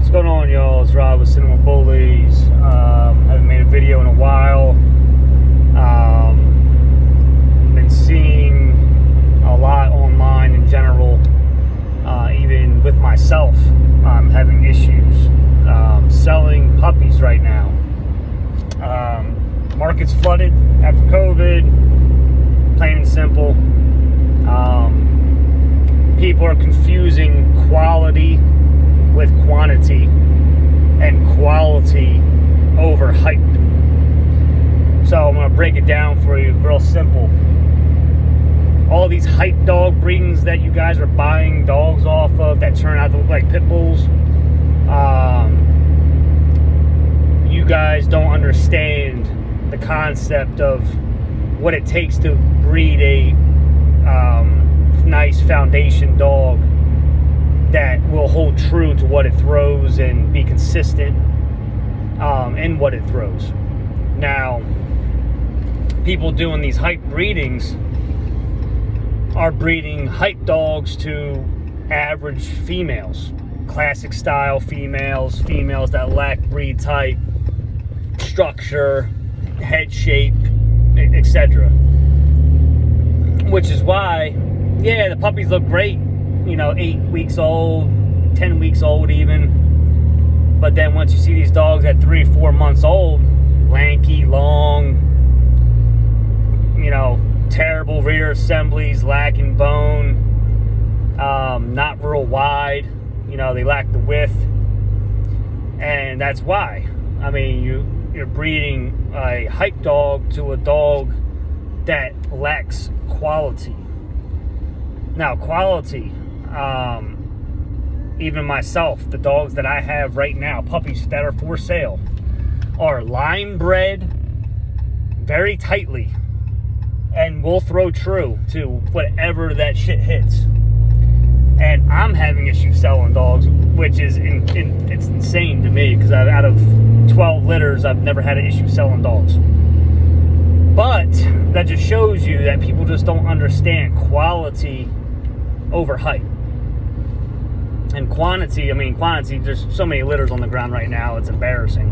What's going on, y'all? It's Rob with Cinema Bullies. Haven't made a video in a while. Been seeing a lot online in general, even with myself. I'm having issues selling puppies right now. Market's flooded after COVID, plain and simple. People are confusing quality with quantity, and quality over hype. So I'm gonna break it down for you real simple. All these hype dog breedings that you guys are buying dogs off of that turn out to look like pit bulls, you guys don't understand the concept of what it takes to breed a nice foundation dog that will hold true to what it throws and be consistent in what it throws. Now, people doing these hype breedings are breeding hype dogs to average females, classic style females, females that lack breed type, structure, head shape, etc. Which is why, yeah, the puppies look great, 8 weeks old, 10 weeks old even. But then once you see these dogs at 3-4 months old, lanky, long, terrible rear assemblies, lacking bone, not real wide, they lack the width. And that's why. I mean, you're breeding a hype dog to a dog that lacks quality. Now, quality, even myself, the dogs that I have right now, puppies that are for sale, are line bred very tightly and will throw true to whatever that shit hits. And I'm having issues selling dogs, which is it's insane to me, because out of 12 litters, I've never had an issue selling dogs. But that just shows you that people just don't understand quality over height. And quantity, there's so many litters on the ground right now, it's embarrassing.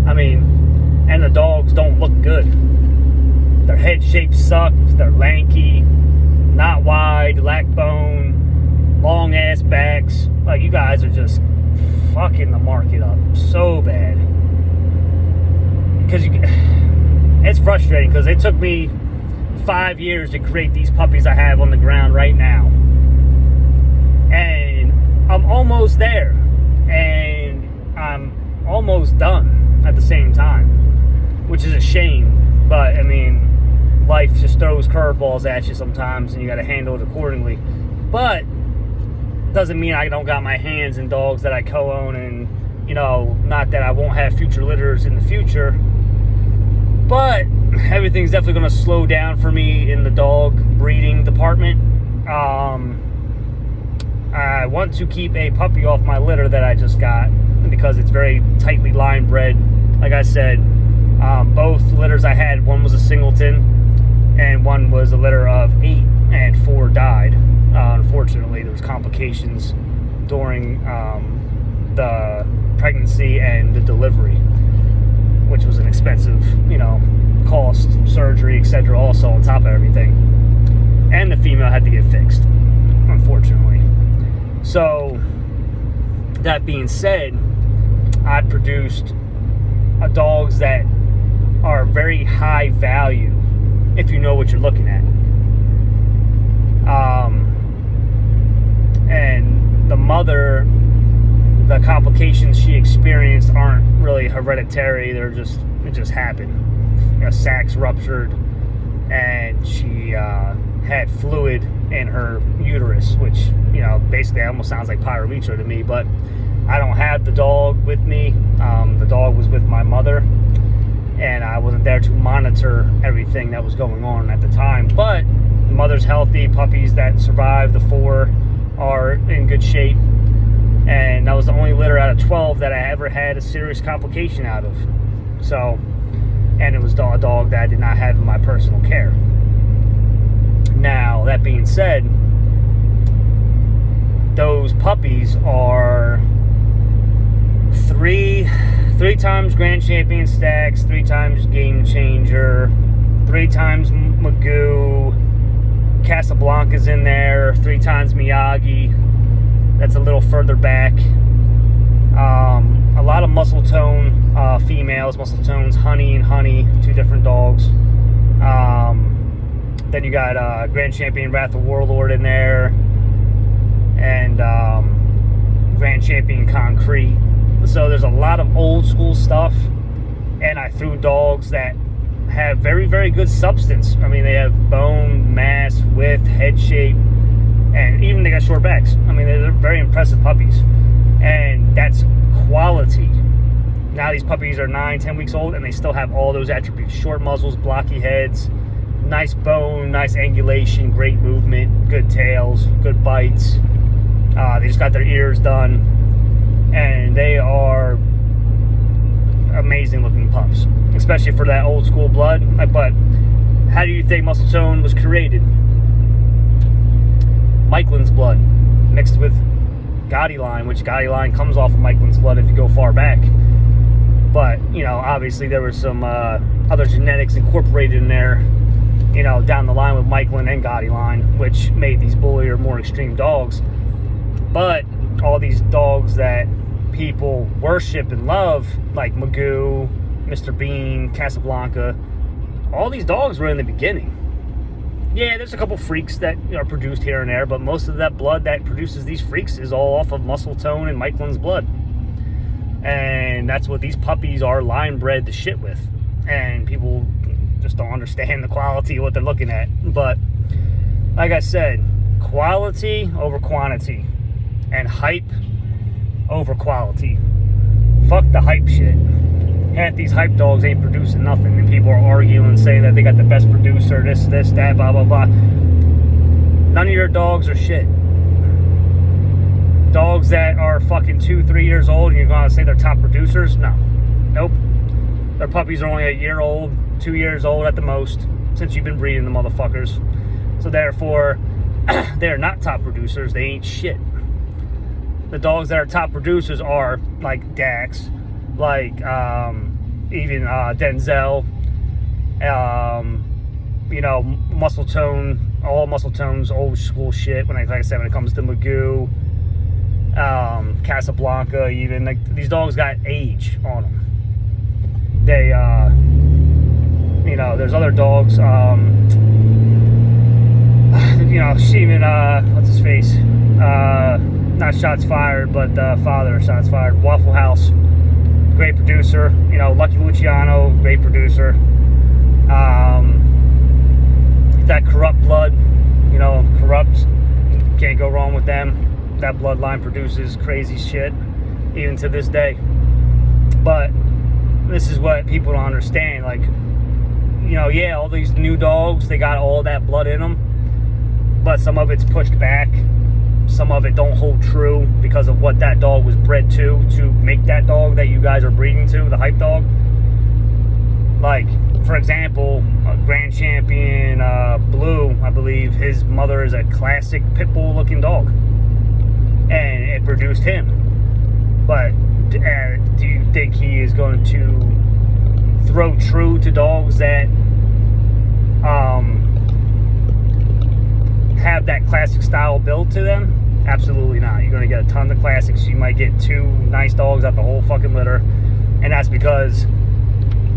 And the dogs don't look good. Their head shape sucks, they're lanky, not wide, lack bone, long ass backs. Like, you guys are just fucking the market up so bad. Because it's frustrating, because it took me 5 years to create these puppies I have on the ground right now. And I'm almost there. And I'm almost done at the same time, which is a shame. But, life just throws curveballs at you sometimes, and you got to handle it accordingly. But doesn't mean I don't got my hands in dogs that I co-own, and, not that I won't have future litters in the future. But everything's definitely going to slow down for me in the dog breeding department. I want to keep a puppy off my litter that I just got, because it's very tightly line bred. Like I said, both litters I had, one was a singleton and one was a litter of 8, and 4 died. Unfortunately, there was complications during the pregnancy and the delivery, which was an expensive, cost, surgery, etc. also on top of everything. And the female had to get fixed, unfortunately. So, that being said, I produced dogs that are very high value, if you know what you're looking at. And the mother, the complications she experienced aren't really hereditary. It just happened. A sacs ruptured, and she had fluid in her uterus, which, basically almost sounds like pyrethrum to me. But I don't have the dog with me. The dog was with my mother, and I wasn't there to monitor everything that was going on at the time. But the mother's healthy. Puppies that survived, the 4, are in good shape. And that was the only litter out of 12 that I ever had a serious complication out of. So, and it was a dog that I did not have in my personal care. Now, that being said, those puppies are times Grand Champion Stacks, 3 times Game Changer, 3 times Magoo, Casablanca's in there, 3 times Miyagi. That's a little further back. A lot of muscle tone females, muscle tones, Honey and Honey, 2 different dogs. Then you got Grand Champion Wrath of Warlord in there, and Grand Champion Concrete. So there's a lot of old school stuff, and I threw dogs that have very, very good substance. I mean, they have bone, mass, width, head shape, and even they got short backs. I mean, they're very impressive puppies, and that's quality. Now these puppies are 9, 10 weeks old, and they still have all those attributes: short muzzles, blocky heads, nice bone, nice angulation, great movement, good tails, good bites. They just got their ears done, and they are amazing looking pups, especially for that old school blood. But how do you think Muscle Tone was created? Michelin's blood mixed with Gotti line, which Gotti line comes off of Michelin's blood if you go far back. But, you know, obviously there was some other genetics incorporated in there, you know, down the line with Michelin and Gotti line, which made these bullier, more extreme dogs. But all these dogs that people worship and love, like Magoo, Mr. Bean, Casablanca, all these dogs were in the beginning. Yeah, there's a couple freaks that are produced here and there, but most of that blood that produces these freaks is all off of Muscle Tone and Michelin's blood. And that's what these puppies are line bred to shit with. And people just don't understand the quality of what they're looking at. But like I said, quality over quantity, and hype over quality. Fuck the hype shit. Half these hype dogs ain't producing nothing, and people are arguing, saying that they got the best producer, this, that, blah, blah, blah. None of your dogs are shit. Dogs that are fucking 2, 3 years old, and you're gonna say they're top producers? No. Nope. Their puppies are only 1 year old, 2 years old at the most, since you've been breeding the motherfuckers. So therefore, they're not top producers. They ain't shit. The dogs that are top producers are like Dax, like even Denzel, you know, Muscle Tone, all Muscle Tone's old school shit. Like I said, when it comes to Magoo, Casablanca, even, like, these dogs got age on them. They, you know, there's other dogs, you know, Sheeman, what's his face? Not Shots Fired, but the father of Shots Fired, Waffle House, great producer. You know, Lucky Luciano, great producer. That Corrupt blood, you know, Corrupt, can't go wrong with them. That bloodline produces crazy shit, even to this day. But this is what people don't understand. Like, you know, yeah, all these new dogs, they got all that blood in them, but some of it's pushed back. Some of it don't hold true because of what that dog was bred to make that dog that you guys are breeding to, the hype dog. Like, for example, Grand Champion Blue, I believe, his mother is a classic pit bull looking dog, and it produced him. But do you think he is going to throw true to dogs that have that classic style build to them? Absolutely not. You're going to get a ton of classics. You might get 2 nice dogs out the whole fucking litter, and that's because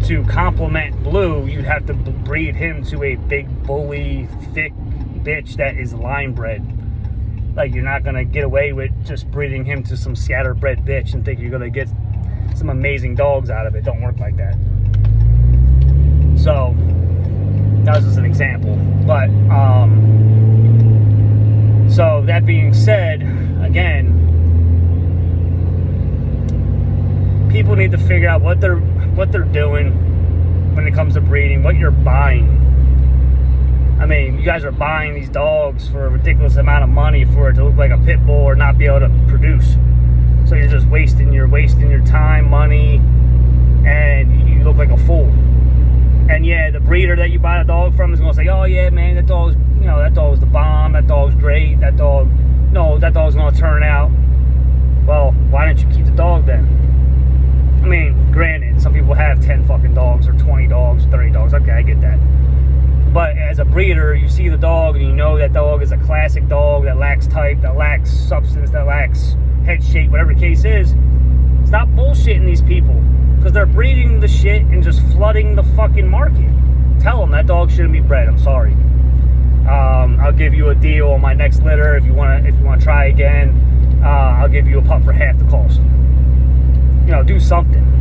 to complement Blue, you'd have to breed him to a big, bully, thick bitch that is line bred. Like, you're not going to get away with just breeding him to some scatterbred bitch and think you're going to get some amazing dogs out of it. Don't work like that. So, that was just an example. But, so that being said, again, people need to figure out what they're doing when it comes to breeding, what you're buying. I mean, you guys are buying these dogs for a ridiculous amount of money for it to look like a pit bull or not be able to produce. So you're just wasting your time, money, and you look like a fool. And yeah, the breeder that you buy the dog from is gonna say, "Oh yeah, man, that dog's, you know, that dog's the bomb. That dog's great. That dog's gonna turn out." Well, why didn't you keep the dog then? I mean, granted, get that. But as a breeder, you see the dog and you know that dog is a classic dog that lacks type, that lacks substance, that lacks head shape, whatever the case is. Stop bullshitting these people, because they're breeding the shit and just flooding the fucking market. Tell them that dog shouldn't be bred. I'm sorry. I'll give you a deal on my next litter if you want to try again. I'll give you a pup for half the cost. You know, do something.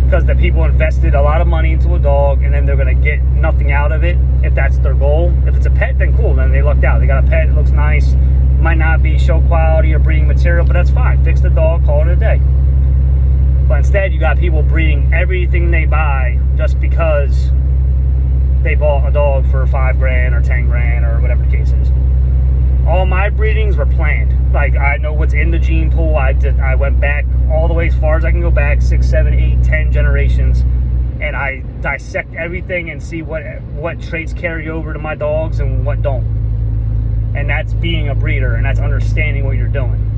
Because the people invested a lot of money into a dog, and then they're going to get nothing out of it if that's their goal. If it's a pet, then cool. Then they lucked out. They got a pet, it looks nice. Might not be show quality or breeding material, but that's fine. Fix the dog, call it a day. But instead, you got people breeding everything they buy just because they bought a dog for $5 grand or 10 grand or whatever the case is. All my breedings were planned. Like, I know what's in the gene pool. I went back all the way as far as I can go back, 6, 7, 8, 10 generations, and I dissect everything and see what traits carry over to my dogs and what don't. And that's being a breeder, and that's understanding what you're doing.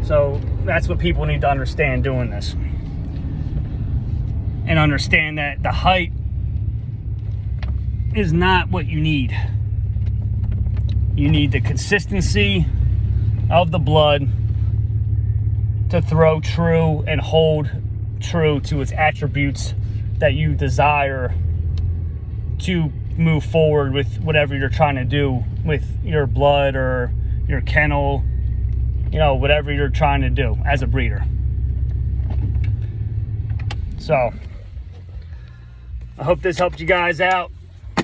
So that's what people need to understand doing this. And understand that the height is not what you need. You need the consistency of the blood to throw true and hold true to its attributes that you desire to move forward with whatever you're trying to do with your blood or your kennel, you know, whatever you're trying to do as a breeder. So I hope this helped you guys out.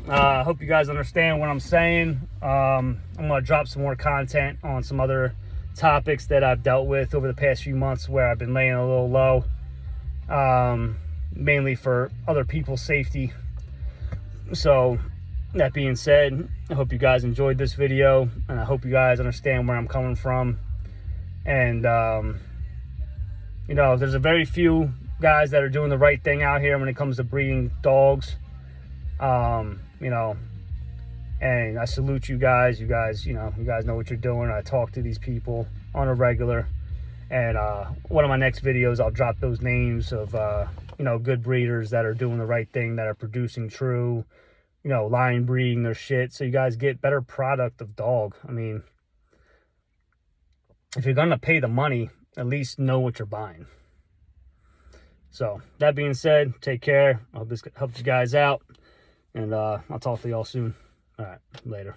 I hope you guys understand what I'm saying. I'm going to drop some more content on some other topics that I've dealt with over the past few months where I've been laying a little low, mainly for other people's safety. So that being said, I hope you guys enjoyed this video, and I hope you guys understand where I'm coming from. And, you know, there's a very few guys that are doing the right thing out here when it comes to breeding dogs. You know, and I salute you guys. You guys know what you're doing. I talk to these people on a regular, and one of my next videos, I'll drop those names of, you know, good breeders that are doing the right thing, that are producing true, you know, line breeding their shit, so you guys get better product of dog. I mean, if you're gonna pay the money, at least know what you're buying. So that being said, take care. I hope this helped you guys out. And I'll talk to y'all soon. All right, later.